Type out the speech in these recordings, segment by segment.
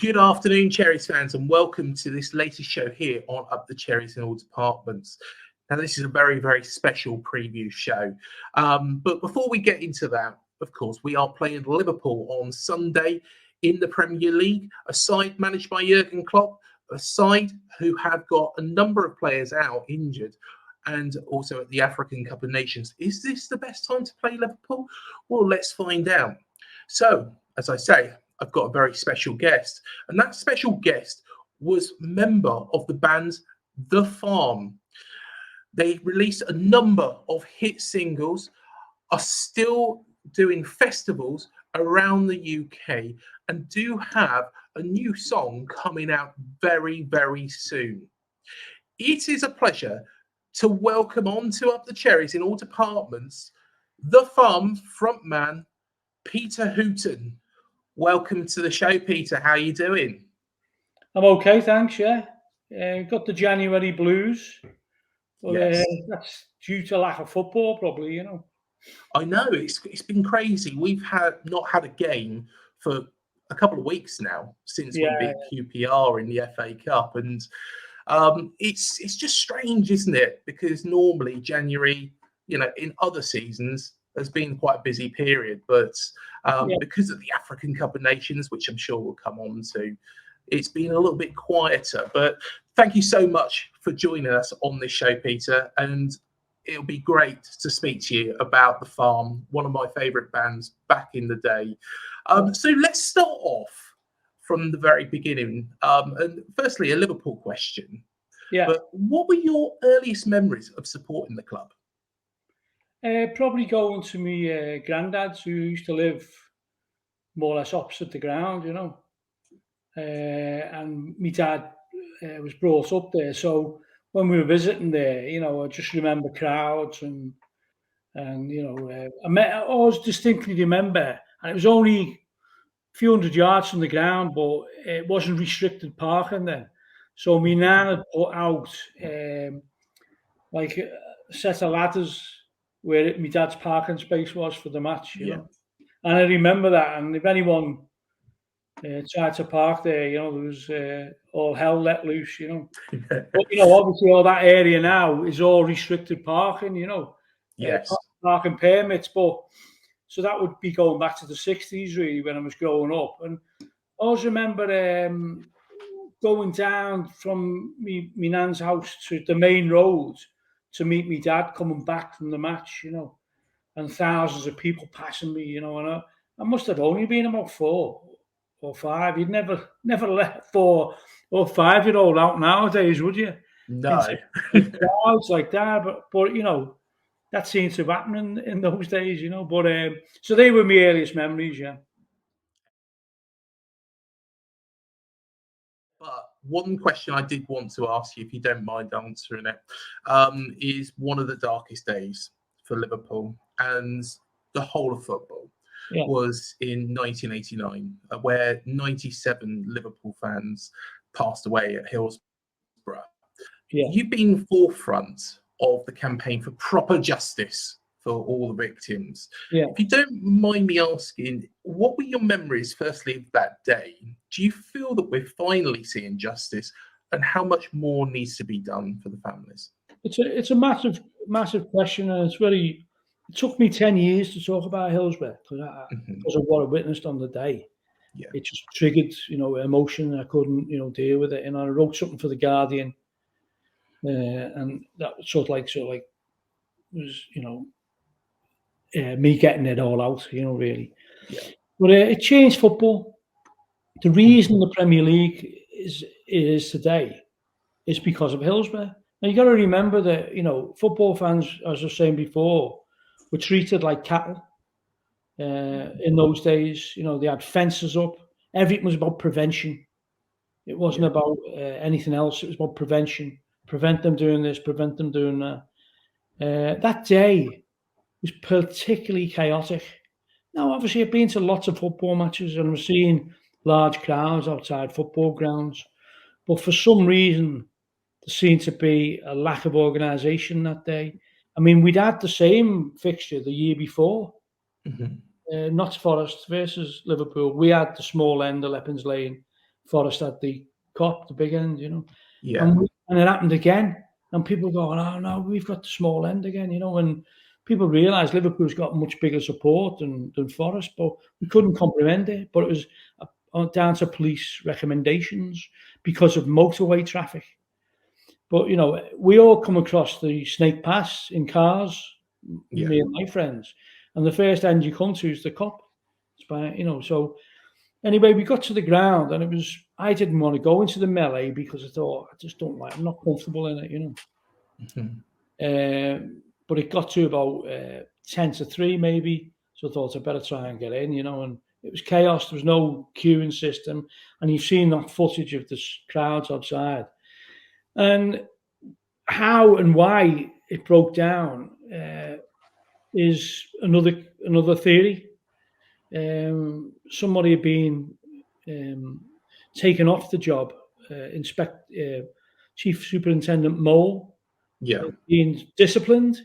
Good afternoon, Cherries fans, and welcome to this latest show here on Up the Cherries in all departments. Now, this is a very, very special preview show. But before we get into that, of course, we are playing Liverpool on Sunday in the Premier League, a side managed by Jurgen Klopp, a side who have got a number of players out injured, and also at the African Cup of Nations. Is this the best time to play Liverpool? Well, let's find out. So, as I say, I've got a very special guest, and that special guest was member of the band The Farm. They released a number of hit singles, are still doing festivals around the UK, and do have a new song coming out very, very soon. It is a pleasure to welcome on to Up the Cherries in all departments, The Farm frontman, Peter Hooton. Welcome to the show, Peter. How are you doing? I'm okay, thanks, yeah. Got the January blues. But, Yes. That's due to lack of football, probably, you know. I know, it's been crazy. We've not had a game for a couple of weeks now since we beat QPR in the FA Cup. And it's just strange, isn't it? Because normally January, in other seasons, has been quite a busy period. But because of the African Cup of Nations, which I'm sure we'll come on to, it's been a little bit quieter. But thank you so much for joining us on this show, Peter. And it'll be great to speak to you about The Farm, one of my favourite bands back in the day. So let's start off from the very beginning. And firstly, a Liverpool question. Yeah. But what were your earliest memories of supporting the club? Probably going to my granddad's, who used to live more or less opposite the ground, you know. And my dad was brought up there. So when we were visiting there, I just remember crowds and I always distinctly remember, and it was only a few hundred yards from the ground, but it wasn't restricted parking then. So my nan had put out like a set of ladders where my dad's parking space was for the match, you know. And I remember that, and if anyone tried to park there, there was all hell let loose, you know. But, obviously all that area now is all restricted parking, Yes. Parking permits. But so that would be going back to the 60s, really, when I was growing up. And I always remember going down from me nan's house to the main road to meet my dad coming back from the match, and thousands of people passing me, and I must have only been about 4 or 5. You'd never let 4 or 5-year-old out nowadays, would you? No. Crowds like that, but that seems to happen in those days, But so they were my earliest memories, yeah. But one question I did want to ask you, if you don't mind answering it, is one of the darkest days for Liverpool and the whole of football. Was in 1989, where 97 Liverpool fans passed away at Hillsborough. You've been forefront of the campaign for proper justice for all the victims. If you don't mind me asking, what were your memories, firstly, of that day? Do you feel that we're finally seeing justice, and how much more needs to be done for the families? It's a massive question, and it's really. It took me 10 years to talk about Hillsborough because of what I witnessed on the day. It just triggered, emotion. I couldn't, deal with it. And I wrote something for The Guardian, and that sort of like was, me getting it all out, really. But it changed football. The reason the Premier League is today is because of Hillsborough. Now, you got to remember that, football fans, as I was saying before, were treated like cattle in those days. They had fences up. Everything was about prevention. It wasn't about anything else. It was about prevention. Prevent them doing this, prevent them doing that. That day was particularly chaotic. Now, obviously, I've been to lots of football matches and I'm seeing large crowds outside football grounds. But for some reason, there seemed to be a lack of organisation that day. I mean, we'd had the same fixture the year before. Notts Forest versus Liverpool. We had the small end of Leppings Lane, Forest had the Kop, the big end, Yeah. And it happened again. And people going, oh, no, we've got the small end again, and people realise Liverpool's got much bigger support than Forest, but we couldn't comprehend it. But it was down to police recommendations because of motorway traffic. But, we all come across the Snake Pass in cars, me and my friends, and the first end you come to is the Kop. So anyway, we got to the ground, and I didn't want to go into the melee because I thought, I just don't like, I'm not comfortable in it, but it got to about 10-3 maybe, so I thought I better try and get in, and it was chaos. There was no queuing system, and you've seen that footage of the crowds outside. And how and why it broke down is another theory. Somebody had been taken off the job, Chief Superintendent Mole, being disciplined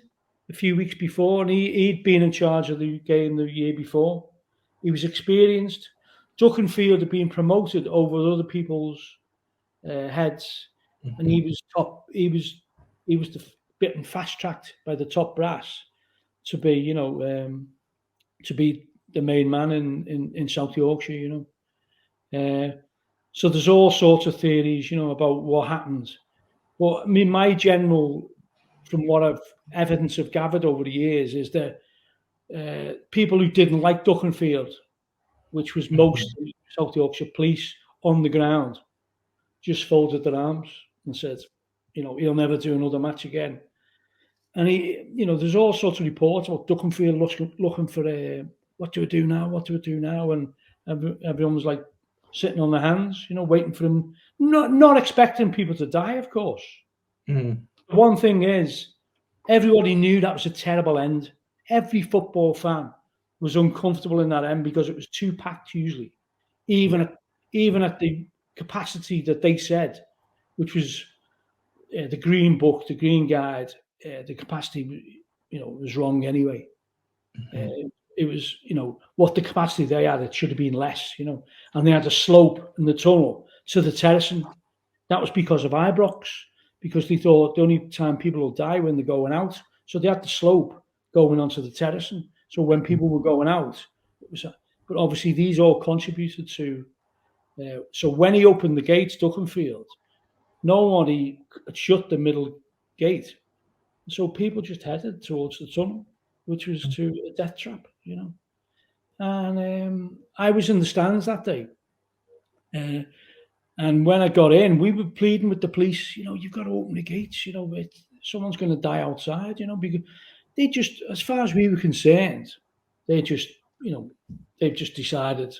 a few weeks before, and he'd been in charge of the game the year before. He was experienced. Duckenfield had been promoted over other people's heads, and he was top. He was bitten fast tracked by the top brass to be, to be the main man in South Yorkshire, so there's all sorts of theories, about what happened. Well, I mean, my general, from what evidence I've gathered over the years, is that people who didn't like Duckenfield, which was most South Yorkshire police on the ground, just folded their arms and said, he'll never do another match again. And there's all sorts of reports about Duckenfield looking for what do we do now? What do we do now? And everyone was like sitting on their hands, waiting for him, not expecting people to die, of course. One thing is, everybody knew that was a terrible end. Every football fan was uncomfortable in that end because it was too packed usually, even at the capacity that they said, which was the Green Book, the Green Guide, the capacity, was wrong anyway. It was, what the capacity they had, it should have been less, and they had a slope in the tunnel to the terracing. That was because of Ibrox, because they thought the only time people will die when they're going out. So they had the slope going onto the terracing. So when people were going out, but obviously these all contributed to. So when he opened the gates, Duckenfield, nobody had shut the middle gate. So people just headed towards the tunnel, which was to a death trap, And I was in the stands that day. And when I got in, we were pleading with the police, you've got to open the gates, someone's going to die outside, because they just, as far as we were concerned, they just, they've just decided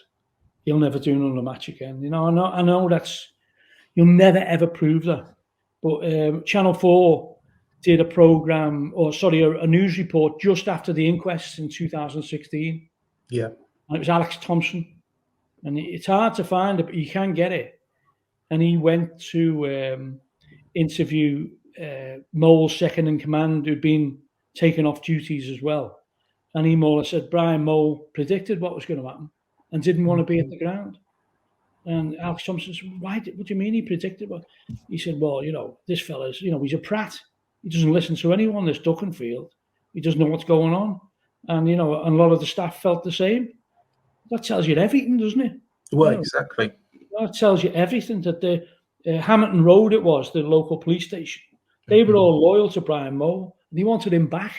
he'll never do another match again. I know that's, you'll never ever prove that. But Channel 4 did a news report just after the inquest in 2016. Yeah. And it was Alex Thompson. And it's hard to find it, but you can get it. And he went to interview Mole's second in command, who'd been taken off duties as well. And he more or less said Brian Mole predicted what was going to happen and didn't want to be at the ground. And Alex Thompson said, what do you mean he predicted? Well, he said, well, this fella's, he's a prat. He doesn't listen to anyone, this Duckenfield. He doesn't know what's going on. And, and a lot of the staff felt the same. That tells you everything, doesn't it? Well, exactly. That tells you everything. That the Hamerton Road, it was, the local police station, they were all loyal to Brian Mole. They wanted him back.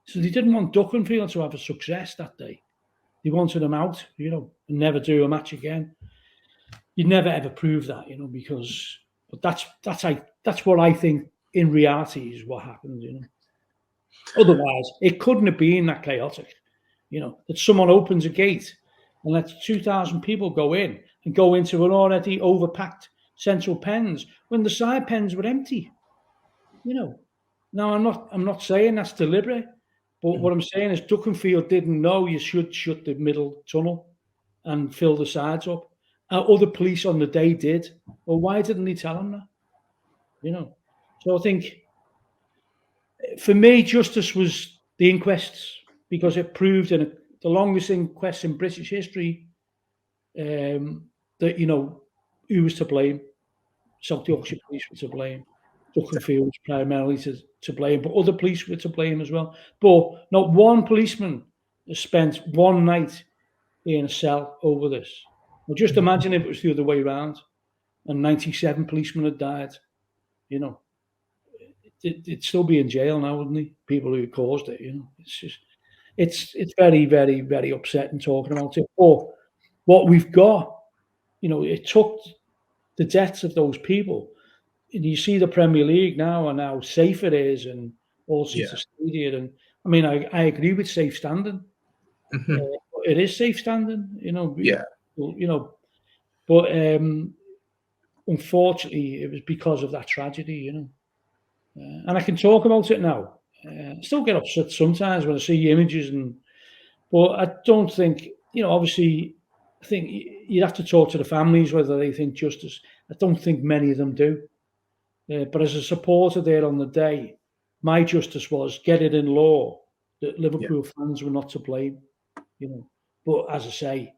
So they didn't want Duckenfield to have a success that day. They wanted him out, and never do a match again. You'd never ever prove that, because but that's what I think in reality is what happened, Otherwise, it couldn't have been that chaotic, that someone opens a gate and lets 2,000 people go in and go into an already overpacked central pens when the side pens were empty. Now I'm not saying that's deliberate, but what I'm saying is Duckenfield didn't know you should shut the middle tunnel and fill the sides up. Other police on the day did. Well, why didn't they tell him that? So I think, for me, justice was the inquests, because it proved in the longest inquest in British history that, who was to blame. South Yorkshire Police were to blame. Duckenfield was primarily to blame, but other police were to blame as well. But not one policeman has spent one night in a cell over this. Well, just imagine if it was the other way around and 97 policemen had died. You know, it'd still be in jail now, wouldn't he? People who caused it, you know. It's just, it's very, very, very upsetting talking about it. But what we've got, you know, it took the deaths of those people. And you see the Premier League now and how safe it is and all sorts of stadium. And I mean, I agree with safe standing. It is safe standing, you know. You know, but unfortunately, it was because of that tragedy, you know. And I can talk about it now. I still get upset sometimes when I see images, but I don't think, you know, obviously, I think you'd have to talk to the families whether they think justice. I don't think many of them do. But as a supporter there on the day, my justice was get it in law that Liverpool fans were not to blame, you know. But as I say,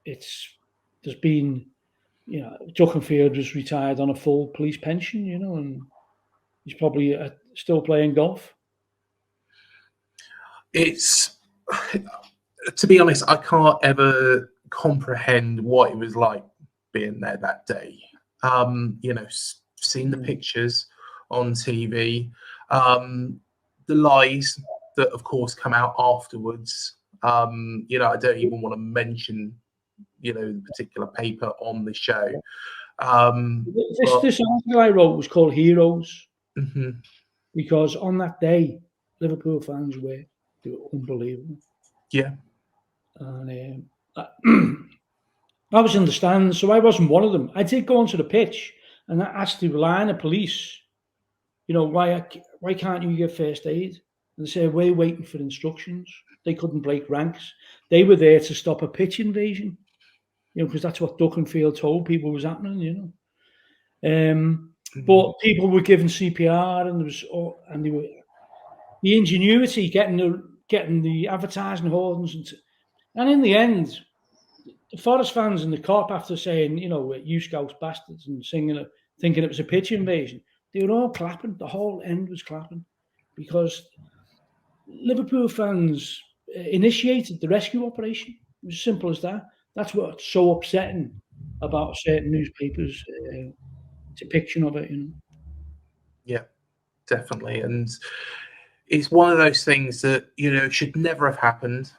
there's been, you know, Duckenfield was retired on a full police pension, you know, and he's probably still playing golf. It's, to be honest, I can't ever comprehend what it was like being there that day. You know, seen the pictures on TV, the lies that, of course, come out afterwards. You know, I don't even want to mention, you know, the particular paper on the show. This article I wrote was called Heroes, because on that day, Liverpool fans they were unbelievable. Yeah. And I was in the stands, so I wasn't one of them. I did go onto the pitch and I asked the line of police, you know, why can't you give first aid? And they said, we're waiting for instructions. They couldn't break ranks. They were there to stop a pitch invasion, you know, because that's what Duckenfield told people was happening, you know. But people were given CPR, and they were the ingenuity getting the advertising hoardings, and in the end, the Forest fans in the Kop, after saying, you know, you Scouts bastards, and singing it, thinking it was a pitch invasion, they were all clapping. The whole end was clapping because Liverpool fans initiated the rescue operation. It was as simple as that. That's what's so upsetting about certain newspapers' depiction of it, you know. Yeah, definitely. And it's one of those things that, you know, should never have happened.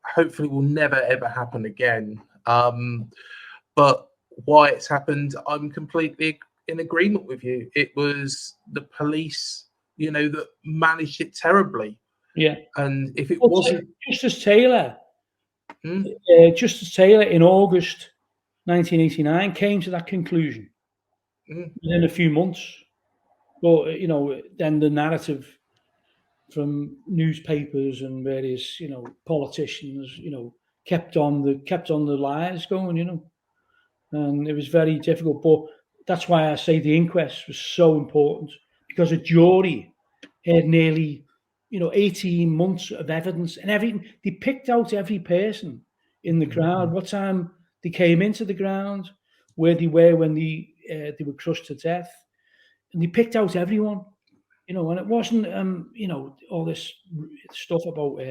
Hopefully will never, ever happen again. But why it's happened, I'm completely in agreement with you. It was the police, you know, that managed it terribly. Yeah. And if it wasn't... Justice Taylor in August 1989 came to that conclusion within a few months. But, you know, then the narrative from newspapers and various, you know, politicians, you know, kept on the lies going, you know, and it was very difficult. But that's why I say the inquest was so important, because a jury had nearly, you know, 18 months of evidence and everything. They picked out every person in the crowd, what time they came into the ground, where they were when they were crushed to death, and they picked out everyone. You know, and it wasn't, you know, all this stuff about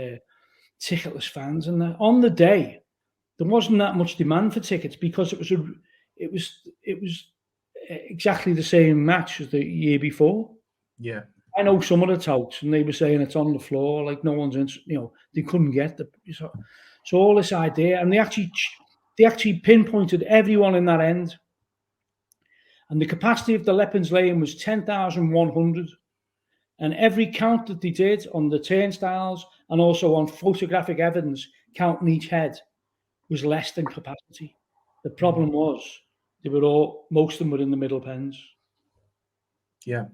ticketless fans. And that. On the day, there wasn't that much demand for tickets because it was exactly the same match as the year before. Yeah, I know some of the touts, and they were saying it's on the floor, like no one's in. You know, they couldn't get the. So all this idea, and they actually pinpointed everyone in that end, and the capacity of the Leppins Lane was 10,100. And every count that they did on the turnstiles and also on photographic evidence counting each head was less than capacity. The problem was most of them were in the middle pens. Yeah.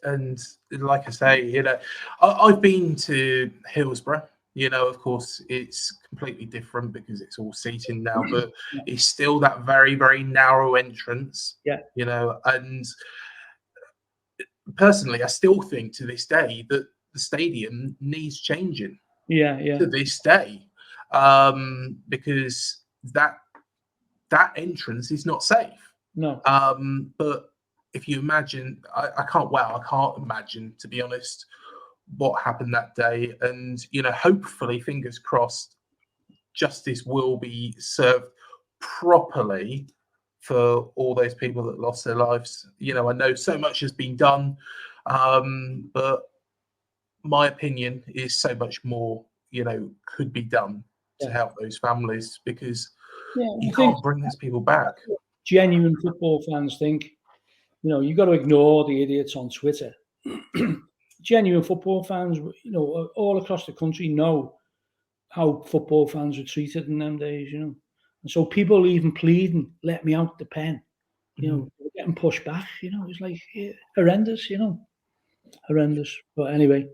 And like I say, you know, I've been to Hillsborough. You know, of course, it's completely different because it's all seating now, but it's still that very, very narrow entrance. Yeah. You know, and personally, I still think to this day that the stadium needs changing. Yeah. To this day, because that entrance is not safe. No. But if you imagine, I can't imagine, to be honest, what happened that day. And, hopefully, fingers crossed, justice will be served properly for all those people that lost their lives. I know so much has been done, but my opinion is so much more, could be done to help those families, because you can't bring those people back. Genuine football fans think, you've got to ignore the idiots on Twitter. Genuine football fans, all across the country know how football fans were treated in them days, And so people even pleading, let me out the pen, getting pushed back, it was like horrendous, horrendous. But anyway.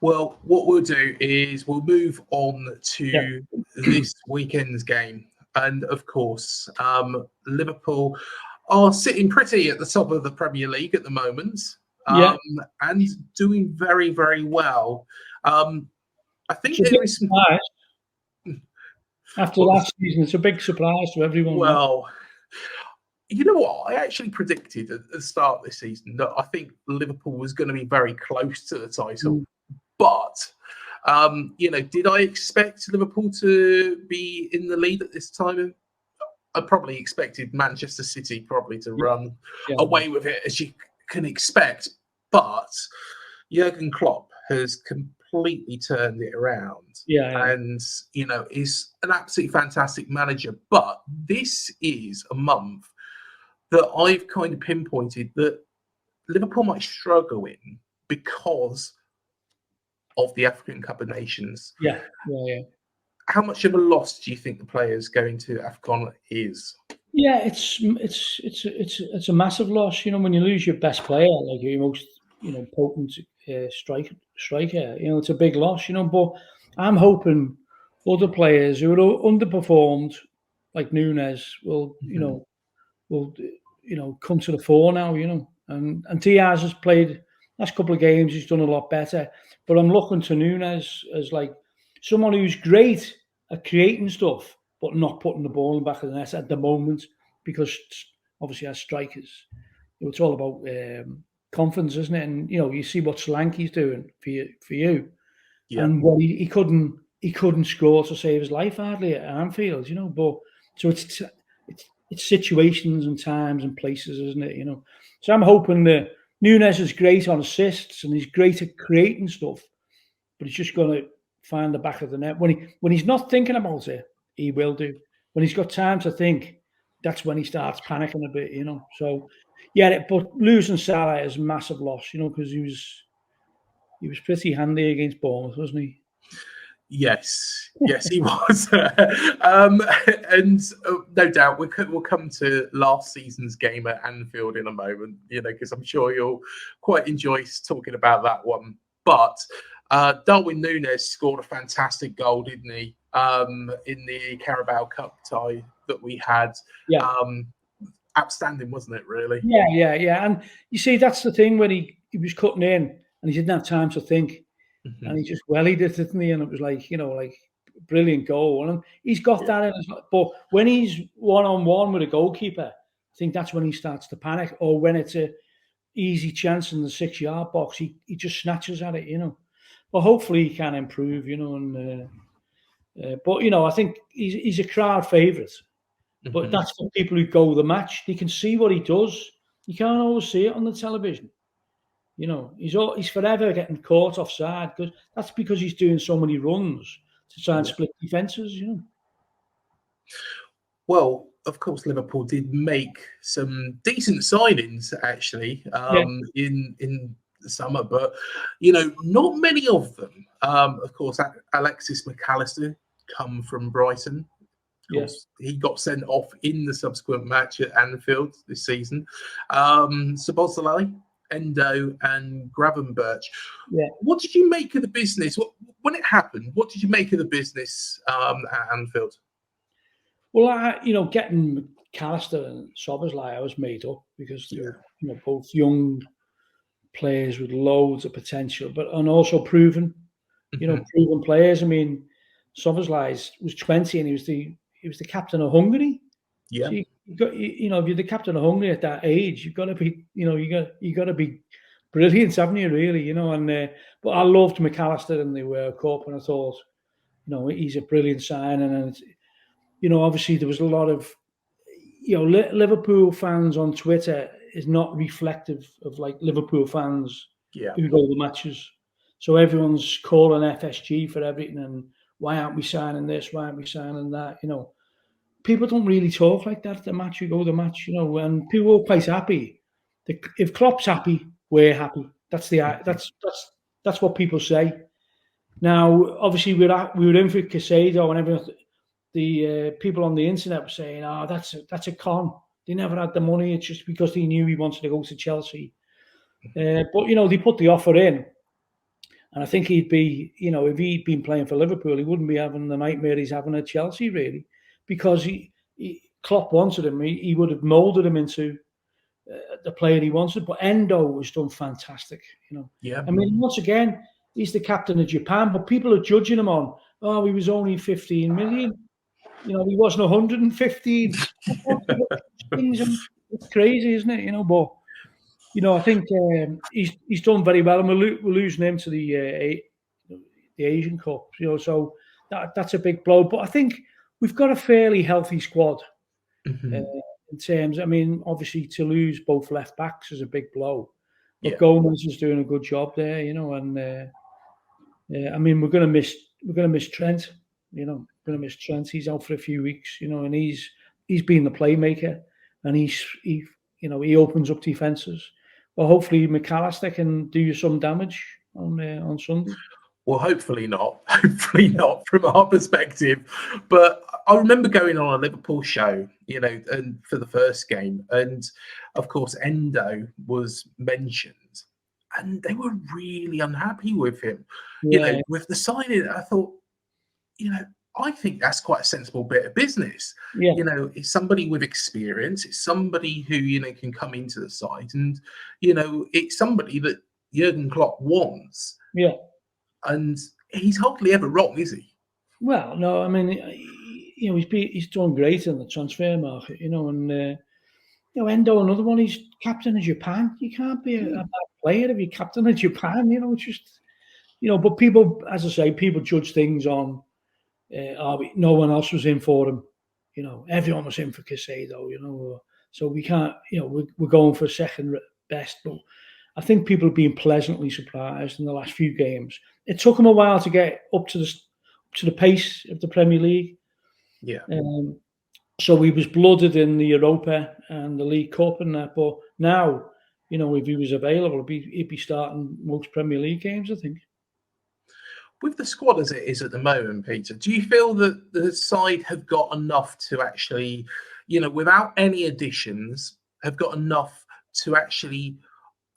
Well, what we'll do is we'll move on to this weekend's game. And of course, Liverpool are sitting pretty at the top of the Premier League at the moment, and doing very, very well. I think there is some... After last season, it's a big surprise to everyone. Well, you know what? I actually predicted at the start of this season that I think Liverpool was going to be very close to the title. But, did I expect Liverpool to be in the lead at this time? I probably expected Manchester City probably to run away with it, as you can expect. But Jurgen Klopp has completely turned it around. And, is an absolutely fantastic manager. But this is a month that I've kind of pinpointed that Liverpool might struggle in because of the African Cup of Nations. How much of a loss do you think the players going to AFCON is? Yeah, it's a massive loss. When you lose your best player, like your most potent striker, it's a big loss. But I'm hoping other players who are underperformed, like Nunez, will come to the fore now. And Diaz has played last couple of games. He's done a lot better. But I'm looking to Nunez as like someone who's great at creating stuff, but not putting the ball in the back of the net at the moment, because obviously as strikers, it's all about confidence, isn't it? And you see what Solanke's doing for you, and what he couldn't score to save his life hardly at Anfield, But so it's situations and times and places, isn't it? So I'm hoping that Nunez is great on assists and he's great at creating stuff, but he's just going to find the back of the net. When he's not thinking about it, he will do. When he's got time to think, that's when he starts panicking a bit, So, but losing Salah is a massive loss, because he was pretty handy against Bournemouth, wasn't he? Yes, he was. And no doubt we'll come to last season's game at Anfield in a moment, because I'm sure you'll quite enjoy talking about that one. But Darwin Nunez scored a fantastic goal, didn't he? In the Carabao Cup tie that we had. Outstanding, wasn't it, really? Yeah. And you see, that's the thing, when he was cutting in and he didn't have time to think. And he just wellied it, didn't he? And it was like, brilliant goal. And he's got that in his, but when he's one-on-one with a goalkeeper, I think that's when he starts to panic. Or when it's a easy chance in the 6-yard box, he just snatches at it, But hopefully he can improve, but I think he's a crowd favourite. But that's for people who go the match. They can see what he does. You can't always see it on the television. He's forever getting caught offside, because he's doing so many runs to try and split defences, Well, of course, Liverpool did make some decent signings actually in the summer, but not many of them. Of course, Alexis McAllister come from Brighton. Of course, he got sent off in the subsequent match at Anfield this season. Szoboszlai, Endo, and Gravenberch. What did you make of the business when it happened? What did you make of the business at Anfield? Well, getting McAllister and Szoboszlai, I was made up, because they're both young players with loads of potential, and also proven, proven players. I mean, Szoboszlai was 20 and he was the captain of Hungary. Yeah. So if you're the captain of Hungary at that age, you've got to be, you got to be brilliant, haven't you? Really, And but I loved McAllister in the World Cup, and I thought, he's a brilliant signing, and obviously there was a lot of, Liverpool fans on Twitter is not reflective of like Liverpool fans who go to the matches. So everyone's calling FSG for everything, and why aren't we signing this? Why aren't we signing that? People don't really talk like that at the match. You go to the match, and people are quite happy. If Klopp's happy, we're happy. That's what people say. Now, obviously, we were in for Caicedo, and everyone. The people on the internet were saying, "Oh, that's a con. They never had the money. It's just because they knew he wanted to go to Chelsea." But they put the offer in, and I think he'd be, if he'd been playing for Liverpool, he wouldn't be having the nightmare he's having at Chelsea, really, because Klopp wanted him. He would have moulded him into the player he wanted. But Endo has done fantastic. Yeah. I mean, once again, he's the captain of Japan, but people are judging him on, he was only 15 million. He wasn't 115. It's crazy, isn't it? But I think he's done very well, and we're losing him to the Asian Cup. So that's a big blow. But I think we've got a fairly healthy squad in terms. I mean, obviously to lose both left backs is a big blow. But Gomez is doing a good job there, and I mean we're going to miss Trent. Going to miss Trent. He's out for a few weeks, and he's been the playmaker, and he opens up defences. Well, hopefully McAllister can do you some damage on Sunday. Well, hopefully not. Hopefully not from our perspective. But I remember going on a Liverpool show, and for the first game, and of course Endo was mentioned, and they were really unhappy with him. With the signing. I thought, I think that's quite a sensible bit of business. Yeah. It's somebody with experience. It's somebody who, can come into the side, and, it's somebody that Jurgen Klopp wants. Yeah. And he's hardly ever wrong, is he? Well, no, I mean, he's done great in the transfer market, and, Endo, another one, he's captain of Japan. You can't be a bad player if you're captain of Japan, just, but people, as I say, people judge things on, no one else was in for him. Everyone was in for Caicedo, so we can't, we're going for second best. But I think people have been pleasantly surprised in the last few games. It took him a while to get up to the pace of the Premier League. Yeah. So he was blooded in the Europa and the League Cup and that. But now, if he was available, he'd be starting most Premier League games, I think. With the squad as it is at the moment, Peter, do you feel that the side have got enough to actually, without any additions, have got enough to actually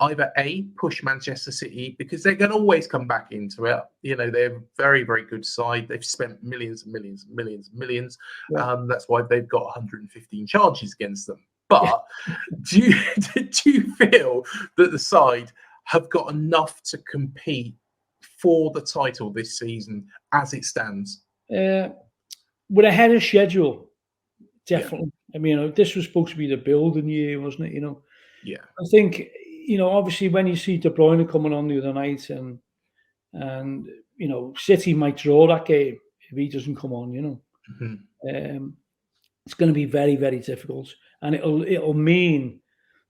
either push Manchester City, because they can always come back into it. They're a very, very good side. They've spent millions and millions and millions and millions. Yeah. That's why they've got 115 charges against them. But do you feel that the side have got enough to compete for the title this season as it stands? We're ahead of schedule, definitely. Yeah. I mean, this was supposed to be the building year, wasn't it? Yeah. I think, obviously when you see De Bruyne coming on the other night and City might draw that game if he doesn't come on, it's going to be very, very difficult, and it'll mean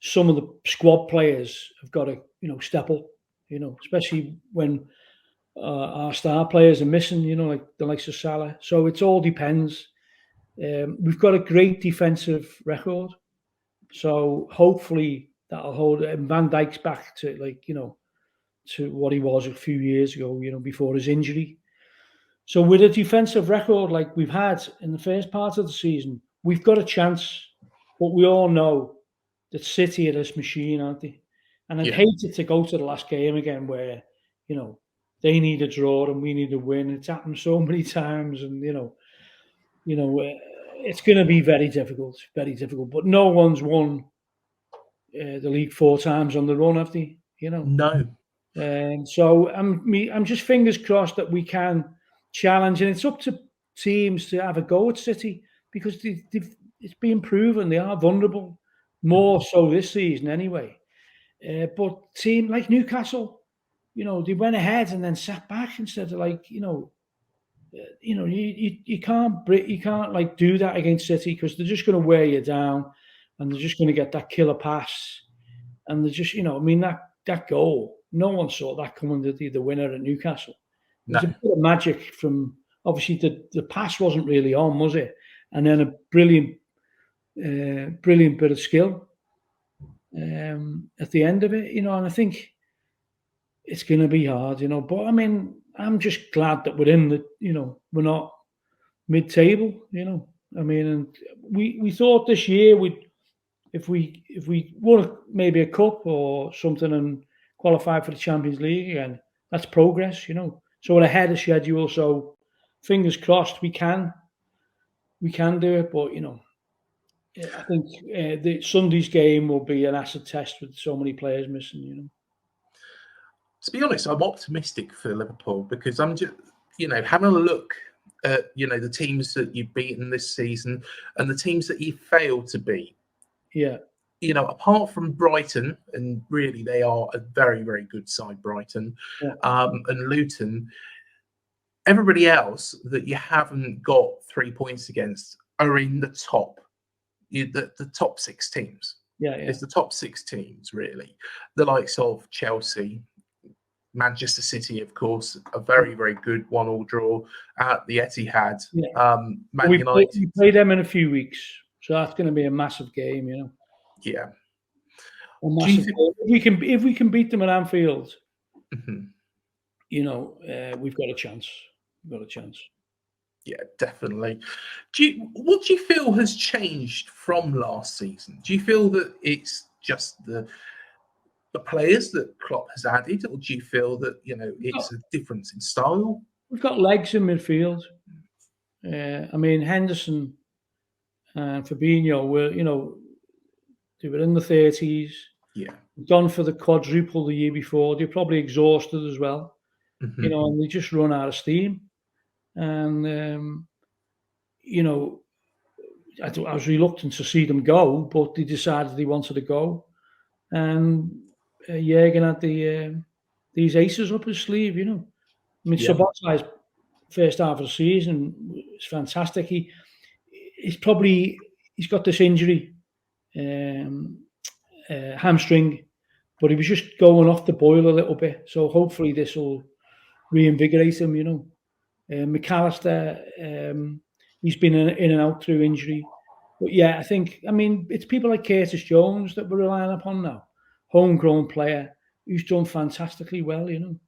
some of the squad players have got to, step up, especially when our star players are missing, like the likes of Salah. So it all depends. We've got a great defensive record, so hopefully that'll hold it. And Van Dijk's back to to what he was a few years ago, before his injury. So with a defensive record like we've had in the first part of the season, we've got a chance. But we all know that City are this machine, aren't they? And I'd hate it to go to the last game again where, they need a draw and we need a win. It's happened so many times, and it's going to be very difficult, very difficult. But no one's won the league 4 times on the run, have they? No. And so I'm just fingers crossed that we can challenge, and it's up to teams to have a go at City, because been proven they are vulnerable, more so this season anyway. But team like Newcastle, they went ahead and then sat back instead of you can't like do that against City because they're just going to wear you down, and they're just going to get that killer pass, and they're just that goal. No one saw that coming to the winner at Newcastle. There's a bit of magic from obviously the pass wasn't really on, was it? And then a brilliant bit of skill at the end of it, and I think it's going to be hard, But I mean, I'm just glad that we're in we're not mid-table, I mean, and we thought this year if we won maybe a cup or something and qualify for the Champions League again, that's progress, So we're ahead of schedule, so fingers crossed we can do it. But I think the Sunday's game will be an acid test with so many players missing. To be honest, I'm optimistic for Liverpool because I'm just, having a look at, the teams that you've beaten this season and the teams that you failed to beat. Yeah. Apart from Brighton, and really they are a very, very good side, Brighton, and Luton, everybody else that you haven't got 3 points against are in the top, the top 6 teams. Yeah. It's the top 6 teams, really. The likes of Chelsea, Manchester City, of course, a very, very good 1-1 draw at the Etihad. Yeah. Man United. We play them in a few weeks, so that's going to be a massive game, Yeah. A massive game. If we can beat them at Anfield, we've got a chance. Yeah, definitely. What do you feel has changed from last season? Do you feel that it's just the players that Klopp has added, or do you feel that it's a difference in style? We've got legs in midfield. I mean, Henderson and Fabinho were, they were in the 30s. Yeah, gone for the quadruple the year before. They're probably exhausted as well. And they just run out of steam. And I was reluctant to see them go, but they decided they wanted to go. And Jürgen had these aces up his sleeve, I mean, Szoboszlai's first half of the season was fantastic. He's got this injury, hamstring, but he was just going off the boil a little bit. So hopefully this will reinvigorate him, McAllister, he's been in and out through injury. But yeah, I mean, it's people like Curtis Jones that we're relying upon now. Homegrown player who's done fantastically well, and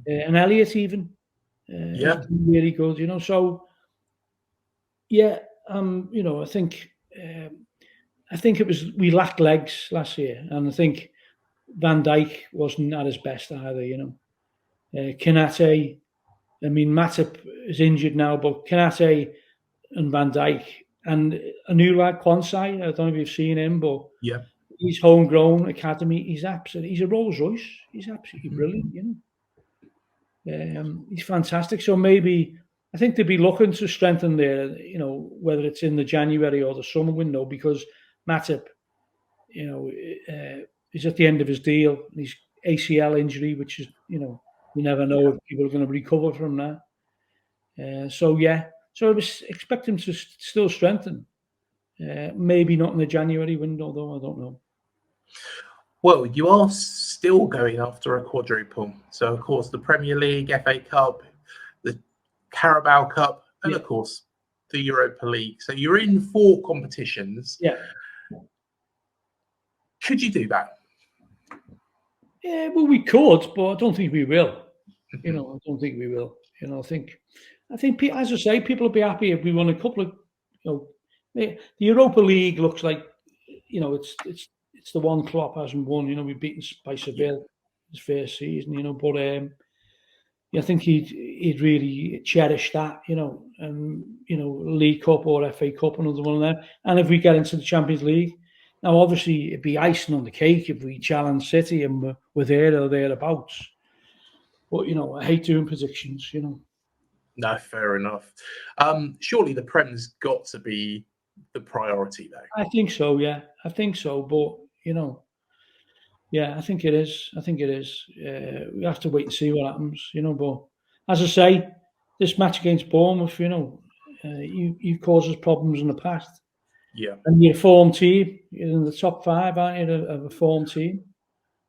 Elliott even. Really good, So yeah, I think it was we lacked legs last year, and I think Van Dijk wasn't at his best either, Konate, I mean, Matip is injured now, but Konate and Van Dijk and a new lad, Quansai, I don't know if you've seen him, but he's homegrown academy. He's a Rolls Royce. He's absolutely brilliant, he's fantastic. So maybe I think they'd be looking to strengthen there, whether it's in the January or the summer window, because Matip, is at the end of his deal. He's ACL injury, which is, you never know if people are going to recover from that. So I was expecting to still strengthen. Maybe not in the January window, though. I don't know. Well, you are still going after a quadruple. So, of course, the Premier League, FA Cup, the Carabao Cup, and, of course, the Europa League. So you're in 4 competitions. Yeah. Could you do that? Yeah, well, we could, but I don't think we will. I don't think we will. I think, as I say, people will be happy if we won a couple of, the Europa League looks like, it's the one Klopp hasn't won. We've beaten by Seville his first season. But I think he'd really cherish that. And League Cup or FA Cup, another one of them. And if we get into the Champions League, now obviously it'd be icing on the cake if we challenge City and we're there or thereabouts. But I hate doing predictions. No, fair enough. Surely the Prem's got to be the priority, though. I think so. Yeah, I think so. But yeah, I think it is. I think it is. We have to wait and see what happens. But as I say, this match against Bournemouth, you've caused us problems in the past. Yeah. And you're a form team. You're in the top 5, aren't you, of a form team?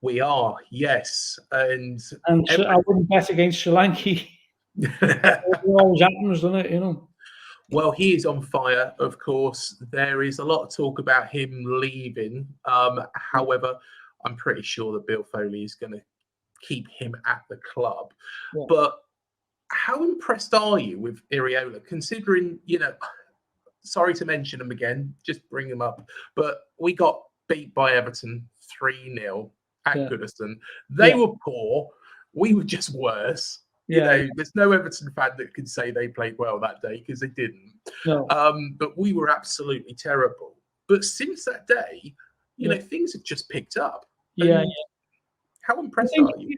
We are, yes. And so I wouldn't bet against Solanke. It always happens, doesn't it? Well, he is on fire, of course. There is a lot of talk about him leaving. However, I'm pretty sure that Bill Foley is going to keep him at the club. Yeah. But how impressed are you with Iraola, considering, sorry to mention him again, just bring him up, but we got beat by Everton 3-0 at Goodison. They were poor. We were just worse. There's no Everton fan that can say they played well that day, because they didn't. No. But we were absolutely terrible. But since that day, things have just picked up. Yeah. How impressed are you?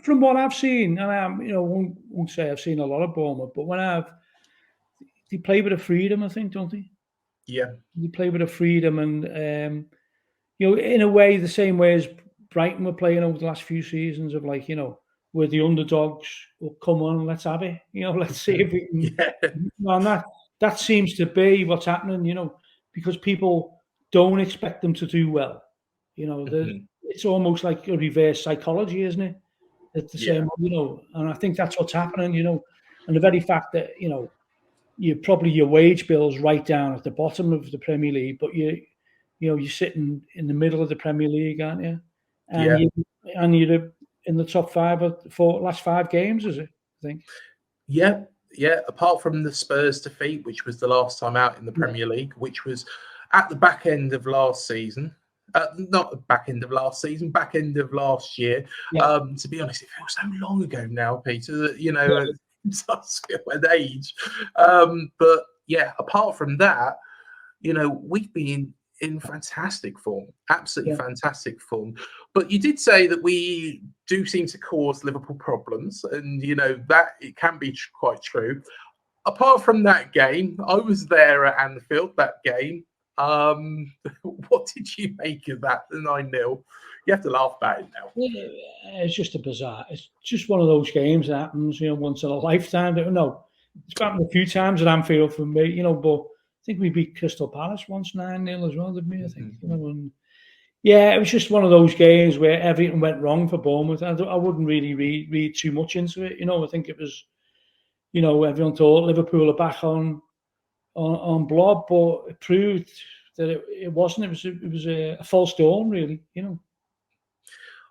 From what I've seen, and I won't say I've seen a lot of Bournemouth, but they play with a freedom, I think, don't they? Yeah. They play with a freedom, and in a way, the same way as Brighton were playing over the last few seasons, of like, we're the underdogs. Well, come on, let's have it. Let's see if we can. And that seems to be what's happening. Because people don't expect them to do well. It's almost like a reverse psychology, isn't it? It's the same, and I think that's what's happening. And the very fact that your wage bill's right down at the bottom of the Premier League, but you're sitting in the middle of the Premier League, aren't you? And you're in the top 5 of the last 5 games, is it? I think. Yeah. Apart from the Spurs defeat, which was the last time out in the Premier League, which was at the back end of last season. Not the back end of last season, back end of last year. Yeah. To be honest, it feels so long ago now, Peter, that, it does feel an age. But yeah, apart from that, we've been in fantastic form, absolutely fantastic form. But you did say that we do seem to cause Liverpool problems, and that it can be quite true. Apart from that game, I was there at Anfield that game. What did you make of that? The 9-0. You have to laugh about it now. It's just it's just one of those games that happens, once in a lifetime. No, it's happened a few times at Anfield for me, but I think we beat Crystal Palace once 9-0 as well, didn't we? I think. And it was just one of those games where everything went wrong for Bournemouth. I wouldn't really read too much into it. I think it was, everyone thought Liverpool are back on blob, but it proved that it wasn't. It was a false dawn, really.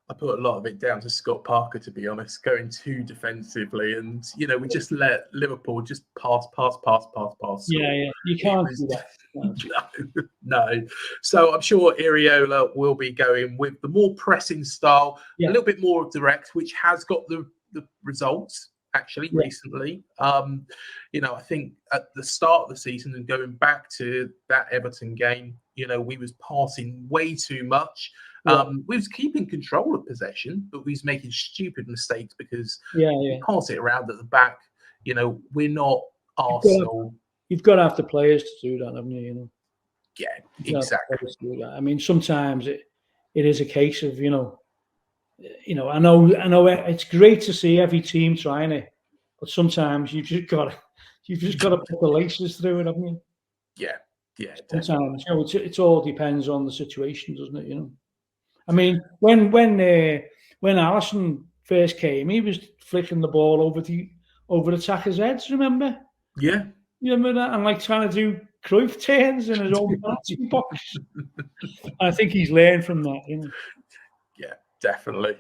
I put a lot of it down to Scott Parker, to be honest, going too defensively, and we just let Liverpool just pass. Yeah, you can't do that. No. So I'm sure Iraola will be going with the more pressing style, a little bit more direct, which has got the results actually recently. I think at the start of the season and going back to that Everton game, we was passing way too much. We was keeping control of possession, but we was making stupid mistakes because we pass it around at the back. We're not Arsenal. You've got to have the players to do that, haven't you? Yeah, exactly. I mean, sometimes it is a case of I know it's great to see every team trying it, but sometimes you've just got to put the laces through it, haven't you? Yeah, sometimes it all depends on the situation, doesn't it? I mean, when Alisson first came, he was flicking the ball over attackers' heads. Remember? Yeah. You remember that? And like trying to do Cruyff turns in his own box. I think he's learned from that. Yeah, definitely.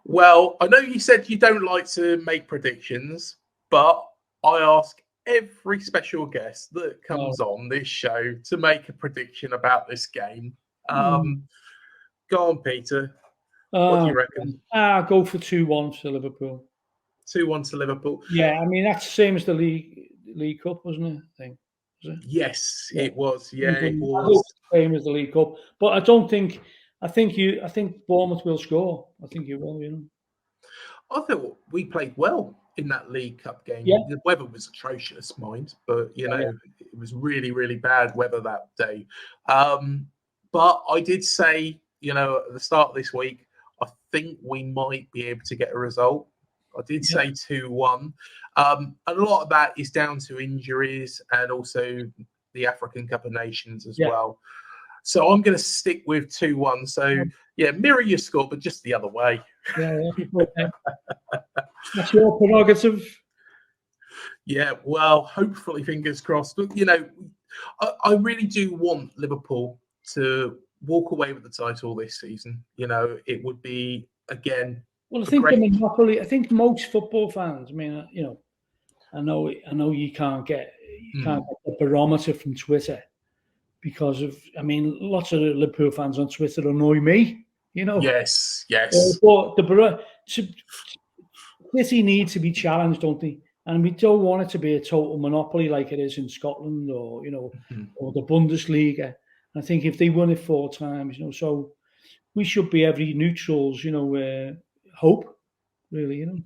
Well, I know you said you don't like to make predictions, but I ask every special guest that comes on this show to make a prediction about this game. Go on, Peter. What do you reckon? I'll go for 2-1 to Liverpool. 2-1 to Liverpool. Yeah, I mean that's the same as the League Cup, wasn't it? I think. Was it? Yes, it was. Yeah, it was. Same as the League Cup, but I don't think. I think Bournemouth will score. I think you will. I thought we played well in that League Cup game. Yeah. The weather was atrocious, mind, but you know, it was really, really bad weather that day. But I did say, you know, at the start of this week, I think we might be able to get a result. I did say 2-1. And a lot of that is down to injuries and also the African Cup of Nations as well. So I'm going to stick with 2-1. So, yeah, mirror your score, but just the other way. That's your prerogative. Yeah, well, hopefully, fingers crossed. But, you know, I really do want Liverpool to walk away with the title this season. You know, it would be, again, well, I think the monopoly. I think most football fans. I mean, you know, I know you can't get the barometer from Twitter because of. I mean, lots of Liverpool fans on Twitter annoy me. You know. Yes. But City need to be challenged, don't they? And we don't want it to be a total monopoly like it is in Scotland or, you know, or the Bundesliga. I think if they won it 4 times, you know, so we should be every neutral's, you know, hope, really, you know.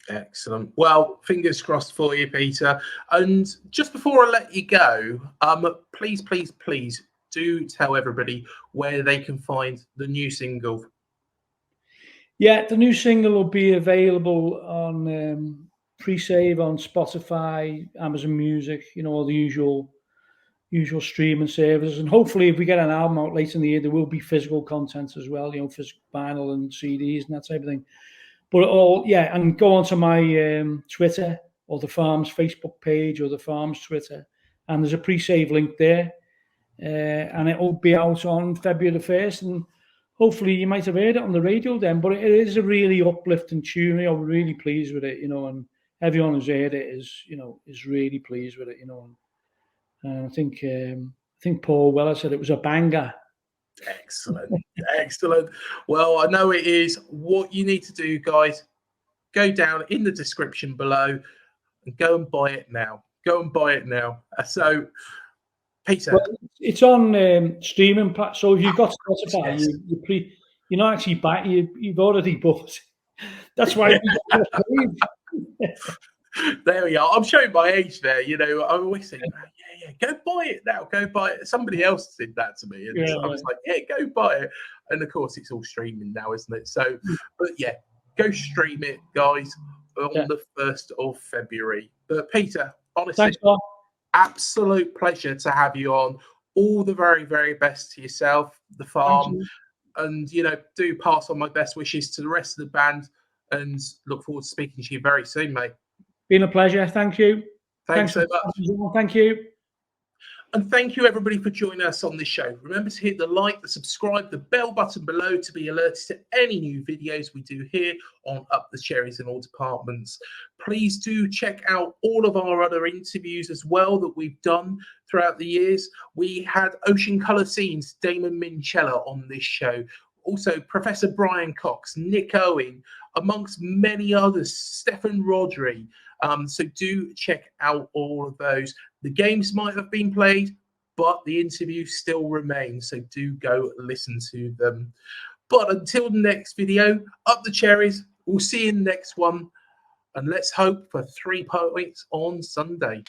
Excellent. Well, fingers crossed for you, Peter. And just before I let you go, please do tell everybody where they can find the new single. Yeah, the new single will be available on pre-save on Spotify, Amazon Music, you know, all the usual streaming services. And hopefully if we get an album out later in the year, there will be physical content as well, you know, physical vinyl and CDs and that type of thing. But and go onto my Twitter or the Farm's Facebook page or the Farm's Twitter, and there's a pre-save link there, and it will be out on February the 1st. And hopefully you might have heard it on the radio then. But it is a really uplifting tune. I'm really pleased with it, you know, and everyone who's heard it is really pleased with it, you know. And I think Paul Weller said it was a banger. Excellent. Well, I know it is. What you need to do, guys, go down in the description below and go and buy it now. So, Peter, well, it's on streaming platform. So if you've got Spotify, you're not actually back. You've already bought. That's why. There we are. I'm showing my age there. You know, I always say, go buy it now. Go buy it. Somebody else did that to me. And I was like, go buy it. And of course, it's all streaming now, isn't it? So, but yeah, go stream it, guys, on the 1st of February. But Peter, honestly, thanks, Bob. Absolute pleasure to have you on. All the very, very best to yourself, the farm. And, you know, do pass on my best wishes to the rest of the band and look forward to speaking to you very soon, mate. Been a pleasure. Thank you. Thanks so much. Thank you. And thank you, everybody, for joining us on this show. Remember to hit the like, the subscribe, the bell button below to be alerted to any new videos we do here on Up the Cherries in all departments. Please do check out all of our other interviews as well that we've done throughout the years. We had Ocean Colour Scenes, Damon Minchella on this show. Also, Professor Brian Cox, Nick Owen, amongst many others, Stefan Rodri. So do check out all of those. The games might have been played, but the interview still remains. So do go listen to them. But until the next video, Up the Cherries. We'll see you in the next one. And let's hope for 3 points on Sunday.